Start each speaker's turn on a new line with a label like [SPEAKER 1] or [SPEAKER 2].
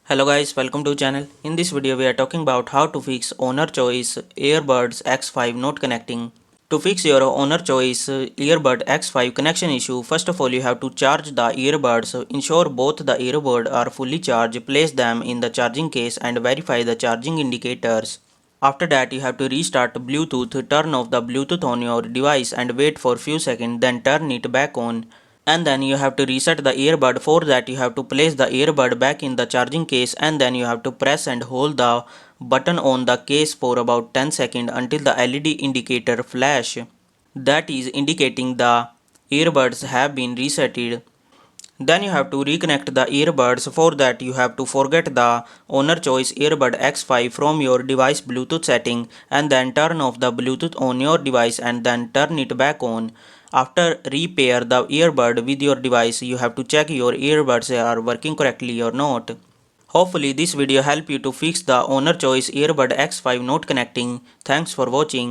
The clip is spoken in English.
[SPEAKER 1] Hello guys, welcome to channel. In this video we are talking about how to fix owner choice Earbuds X5 not connecting. To fix your owner choice Earbud X5 connection issue, first of all you have to charge the earbuds. Ensure both the earbuds are fully charged. Place them in the charging case and verify the charging indicators. After that you have to restart Bluetooth, turn off the Bluetooth on your device and wait for few seconds, then turn it back on. And then you have to reset the earbud. For that you have to place the earbud back in the charging case and then you have to press and hold the button on the case for about 10 seconds until the LED indicator flash. That is indicating the earbuds have been resetted. Then you have to reconnect the earbuds. For that you have to forget the owner choice earbud X5 from your device Bluetooth setting and then turn off the Bluetooth on your device and then turn it back on. After repair the earbud with your device, you have to check your earbuds are working correctly or not. Hopefully this video help you to fix the owner choice earbud X5 not connecting. Thanks for watching.